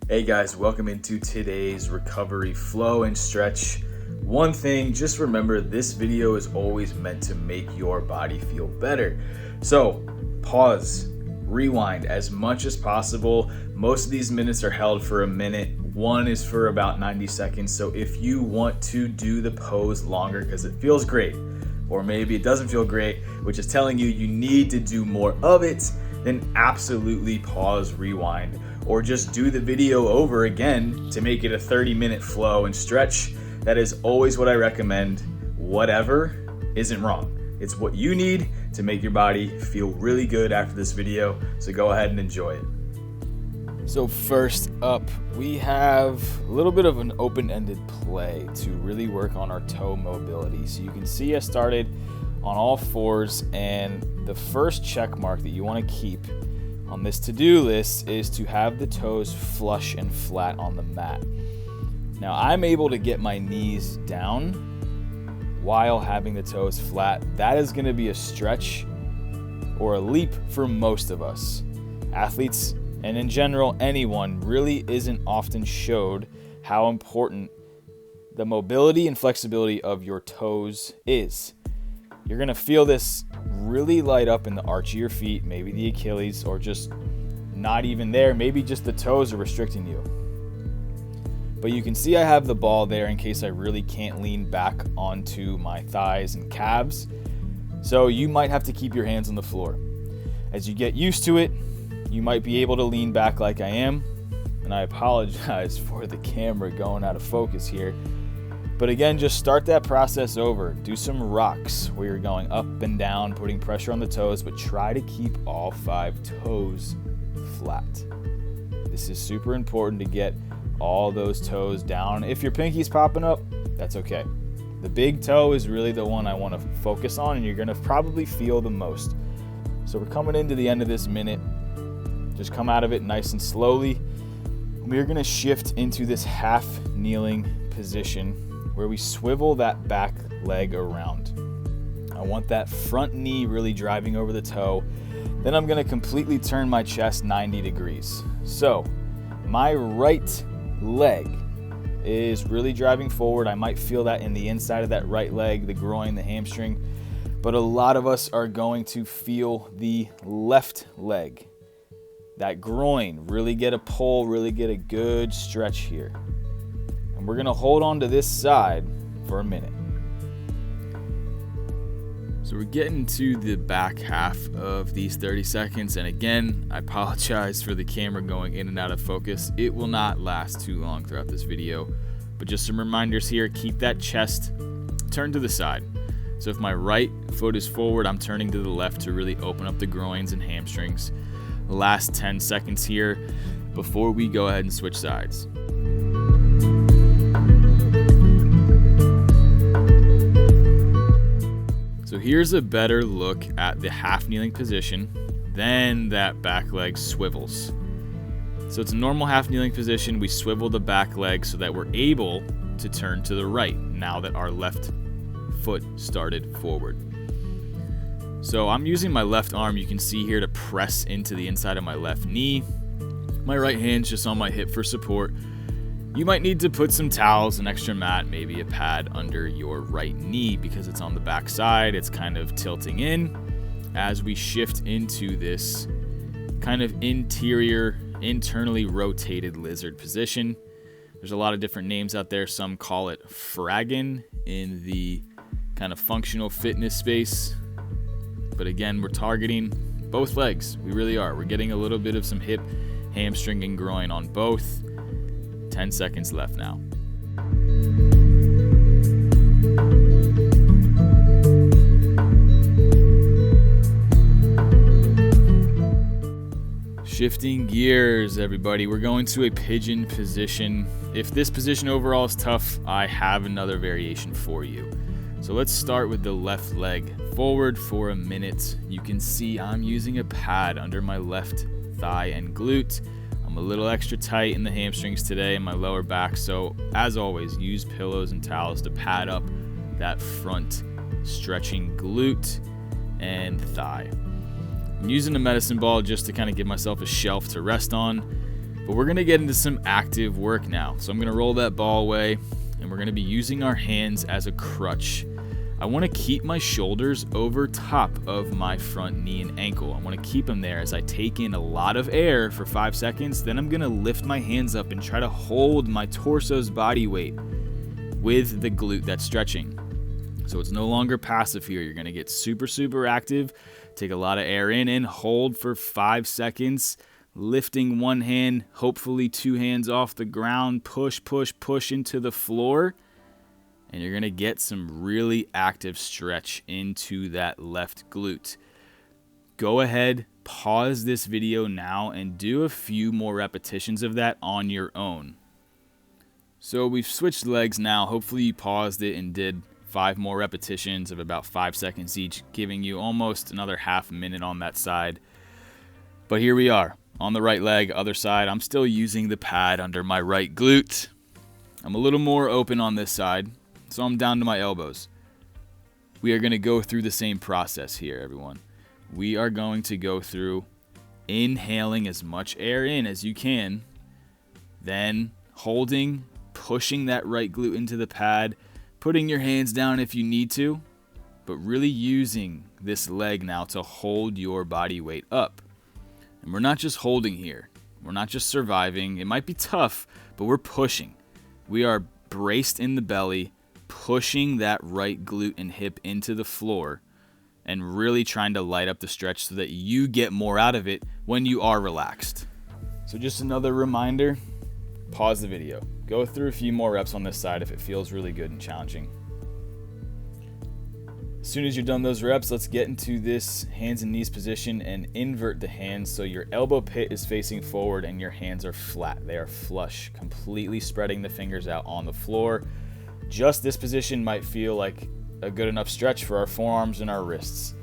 Hey guys, welcome into today's recovery flow and stretch. One thing, just remember this video is always meant to make your body feel better. So pause, rewind as much as possible. Most of these minutes are held for a minute. One is for about 90 seconds. So if you want to do the pose longer because it feels great, or maybe it doesn't feel great, which is telling you you need to do more of it, then absolutely pause, rewind, or just do the video over again to make it a 30-minute flow and stretch. That is always what I recommend. Whatever isn't wrong. It's what you need to make your body feel really good after this video. So go ahead and enjoy it. So first up, we have a little bit of an open-ended play to really work on our toe mobility. So you can see I started on all fours, and the first check mark that you want to keep on this to-do list is to have the toes flush and flat on the mat. Now I'm able to get my knees down while having the toes flat. That is going to be a stretch or a leap for most of us. Athletes, and in general anyone, really isn't often showed how important the mobility and flexibility of your toes is. You're going to feel this really light up in the arch of your feet, maybe the Achilles, or just not even there. Maybe just the toes are restricting you. But you can see I have the ball there in case I really can't lean back onto my thighs and calves. So you might have to keep your hands on the floor. As you get used to it, you might be able to lean back like I am. And I apologize for the camera going out of focus here. But again, just start that process over. Do some rocks where you're going up and down, putting pressure on the toes, but try to keep all 5 toes flat. This is super important to get all those toes down. If your pinky's popping up, that's okay. The big toe is really the one I want to focus on, and you're going to probably feel the most. So we're coming into the end of this minute. Just come out of it nice and slowly. We're going to shift into this half kneeling position where we swivel that back leg around. I want that front knee really driving over the toe. Then I'm going to completely turn my chest 90 degrees. So my right leg is really driving forward. I might feel that in the inside of that right leg, the groin, the hamstring. But a lot of us are going to feel the left leg, that groin, really get a pull, really get a good stretch here. And we're going to hold on to this side for a minute. So we're getting to the back half of these 30 seconds. And again, I apologize for the camera going in and out of focus. It will not last too long throughout this video. But just some reminders here, keep that chest turned to the side. So if my right foot is forward, I'm turning to the left to really open up the groins and hamstrings. Last 10 seconds here before we go ahead and switch sides. So here's a better look at the half kneeling position. Then that back leg swivels. So it's a normal half kneeling position. We swivel the back leg so that we're able to turn to the right now that our left foot started forward. So I'm using my left arm, you can see here, to press into the inside of my left knee. My right hand's just on my hip for support. You might need to put some towels, an extra mat, maybe a pad under your right knee because it's on the back side. It's kind of tilting in as we shift into this kind of internally rotated lizard position. There's a lot of different names out there. Some call it Fraggin in the kind of functional fitness space. But again, we're targeting both legs. We really are. We're getting a little bit of some hip, hamstring, and groin on both. 10 seconds left now. Shifting gears, everybody. We're going to a pigeon position. If this position overall is tough, I have another variation for you. So let's start with the left leg forward for a minute. You can see I'm using a pad under my left thigh and glute. I'm a little extra tight in the hamstrings today and my lower back, so as always, use pillows and towels to pad up that front stretching glute and thigh. I'm using a medicine ball just to kind of give myself a shelf to rest on. But we're gonna get into some active work now. So I'm gonna roll that ball away, and we're gonna be using our hands as a crutch. I wanna keep my shoulders over top of my front knee and ankle. I wanna keep them there as I take in a lot of air for 5 seconds. Then I'm gonna lift my hands up and try to hold my torso's body weight with the glute that's stretching. So it's no longer passive here. You're gonna get super, super active. Take a lot of air in and hold for 5 seconds. Lifting one hand, hopefully 2 hands off the ground. Push, push, push into the floor. And you're going to get some really active stretch into that left glute. Go ahead, pause this video now, and do a few more repetitions of that on your own. So we've switched legs now. Hopefully you paused it and did 5 more repetitions of about 5 seconds each, giving you almost another half minute on that side. But here we are on the right leg, other side. I'm still using the pad under my right glute. I'm a little more open on this side, so I'm down to my elbows. We are going to go through the same process here, everyone. We are going to go through inhaling as much air in as you can, then holding, pushing that right glute into the pad, putting your hands down if you need to, but really using this leg now to hold your body weight up. And we're not just holding here. We're not just surviving. It might be tough, but we're pushing. We are braced in the belly, pushing that right glute and hip into the floor and really trying to light up the stretch so that you get more out of it when you are relaxed. So just another reminder, pause the video. Go through a few more reps on this side if it feels really good and challenging. As soon as you're done those reps, let's get into this hands and knees position and invert the hands so your elbow pit is facing forward and your hands are flat. They are flush, completely spreading the fingers out on the floor. Just this position might feel like a good enough stretch for our forearms and our wrists.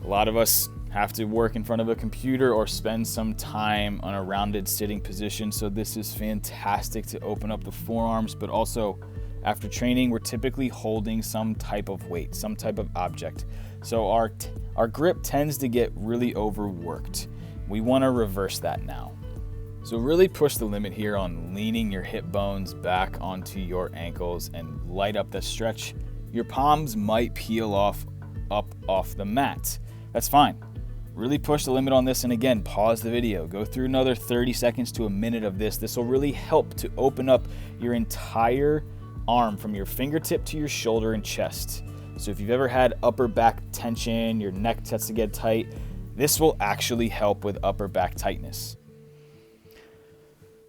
A lot of us have to work in front of a computer or spend some time on a rounded sitting position, so this is fantastic to open up the forearms, but also after training, we're typically holding some type of weight, some type of object. So our grip tends to get really overworked. We want to reverse that now. So really push the limit here on leaning your hip bones back onto your ankles and light up the stretch. Your palms might peel off the mat. That's fine. Really push the limit on this, and again, pause the video. Go through another 30 seconds to a minute of this. This will really help to open up your entire arm from your fingertip to your shoulder and chest. So if you've ever had upper back tension, your neck tends to get tight, this will actually help with upper back tightness.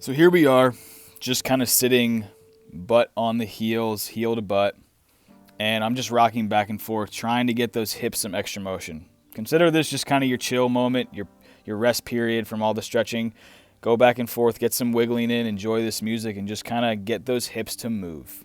So here we are, just kind of sitting butt on the heels, heel to butt, and I'm just rocking back and forth, trying to get those hips some extra motion. Consider this just kind of your chill moment, your rest period from all the stretching. Go back and forth, get some wiggling in, enjoy this music, and just kind of get those hips to move.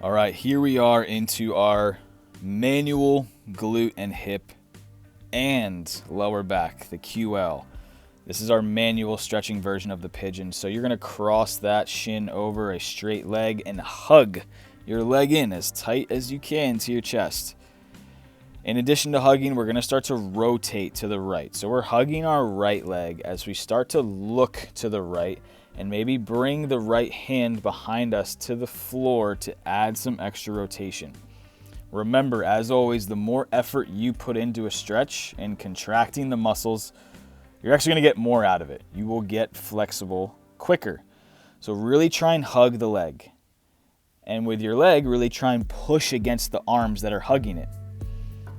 All right, here we are into our manual glute and hip and lower back, the QL. This is our manual stretching version of the pigeon. So you're gonna cross that shin over a straight leg and hug your leg in as tight as you can to your chest. In addition to hugging, we're gonna start to rotate to the right. So we're hugging our right leg as we start to look to the right and maybe bring the right hand behind us to the floor to add some extra rotation. Remember, as always, the more effort you put into a stretch and contracting the muscles, you're actually going to get more out of it. You will get flexible quicker. So really try and hug the leg. And with your leg, really try and push against the arms that are hugging it.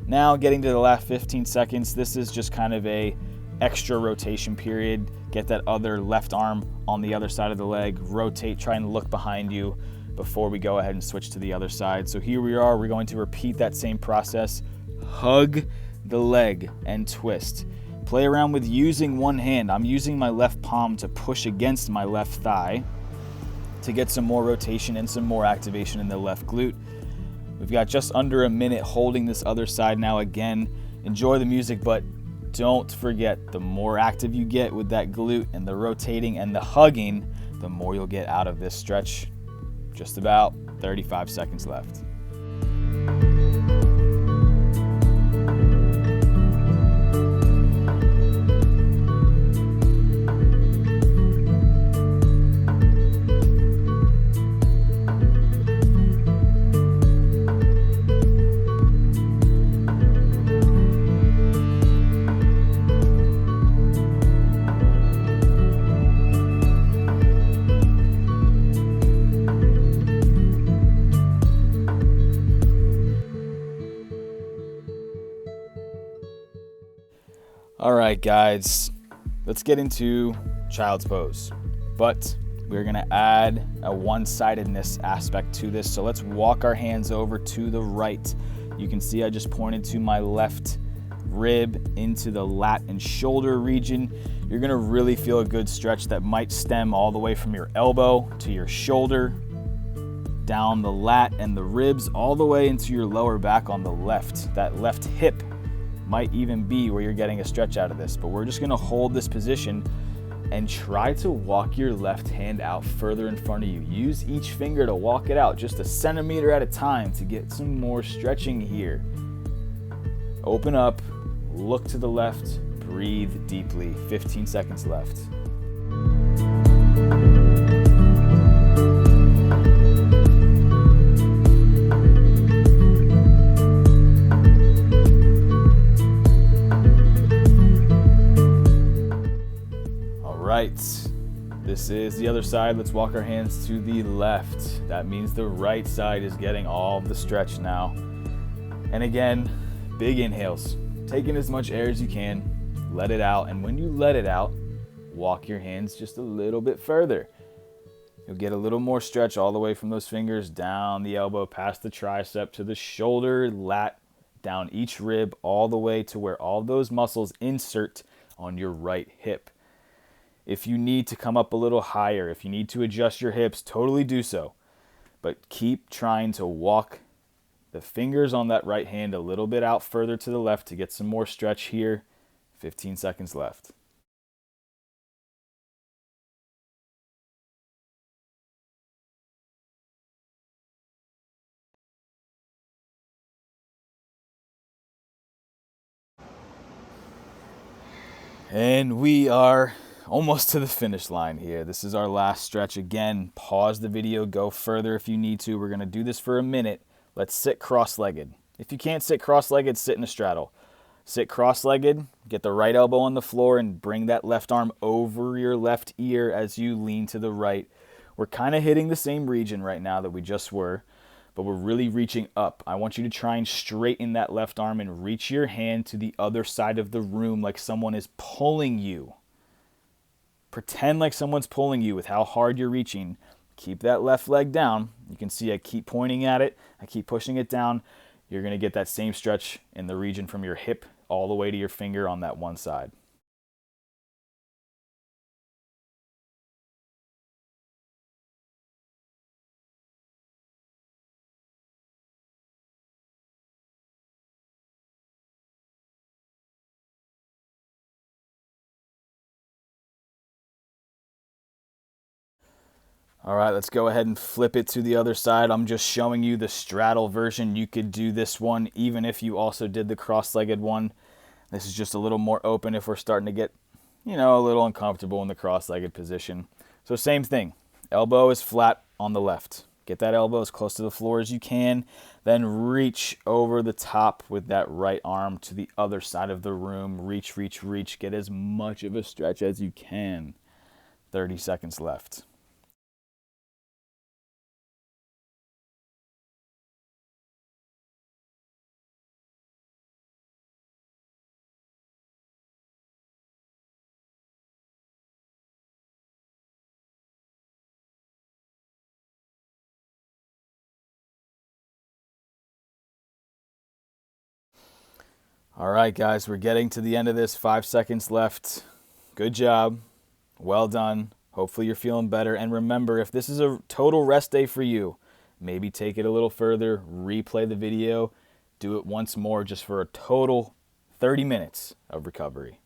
Now, getting to the last 15 seconds, this is just kind of a extra rotation period. Get that other left arm on the other side of the leg, rotate, try and look behind you before we go ahead and switch to the other side. So here we are, we're going to repeat that same process. Hug the leg and twist. Play around with using one hand. I'm using my left palm to push against my left thigh to get some more rotation and some more activation in the left glute. We've got just under a minute holding this other side now. Again, enjoy the music, but don't forget, the more active you get with that glute and the rotating and the hugging, the more you'll get out of this stretch. Just about 35 seconds left. All right, guys, let's get into child's pose, but we're gonna add a one-sidedness aspect to this. So let's walk our hands over to the right. You can see I just pointed to my left rib into the lat and shoulder region. You're gonna really feel a good stretch that might stem all the way from your elbow to your shoulder, down the lat and the ribs, all the way into your lower back on the left. That left hip might even be where you're getting a stretch out of this, but we're just gonna hold this position and try to walk your left hand out further in front of you. Use each finger to walk it out just a centimeter at a time to get some more stretching here. Open up, look to the left, breathe deeply. 15 seconds left. This is the other side. Let's walk our hands to the left. That means the right side is getting all of the stretch now. And again, big inhales. Take in as much air as you can, let it out. And when you let it out, walk your hands just a little bit further. You'll get a little more stretch all the way from those fingers down the elbow, past the tricep to the shoulder, lat, down each rib, all the way to where all those muscles insert on your right hip. If you need to come up a little higher, if you need to adjust your hips, totally do so. But keep trying to walk the fingers on that right hand a little bit out further to the left to get some more stretch here. 15 seconds left. And we are almost to the finish line here. This is our last stretch. Again, pause the video, go further if you need to. We're gonna do this for a minute. Let's sit cross-legged. If you can't sit cross-legged, sit in a straddle. Sit cross-legged, get the right elbow on the floor and bring that left arm over your left ear as you lean to the right. We're kind of hitting the same region right now that we just were, but we're really reaching up. I want you to try and straighten that left arm and reach your hand to the other side of the room like someone is pulling you. Pretend like someone's pulling you with how hard you're reaching. Keep that left leg down. You can see I keep pointing at it. I keep pushing it down. You're going to get that same stretch in the region from your hip all the way to your finger on that one side. All right, let's go ahead and flip it to the other side. I'm just showing you the straddle version. You could do this one even if you also did the cross-legged one. This is just a little more open if we're starting to get, a little uncomfortable in the cross-legged position. So same thing, elbow is flat on the left. Get that elbow as close to the floor as you can, then reach over the top with that right arm to the other side of the room. Reach, reach, reach. Get as much of a stretch as you can. 30 seconds left. All right, guys, we're getting to the end of this. 5 seconds left. Good job. Well done. Hopefully you're feeling better. And remember, if this is a total rest day for you, maybe take it a little further, replay the video, do it once more just for a total 30 minutes of recovery.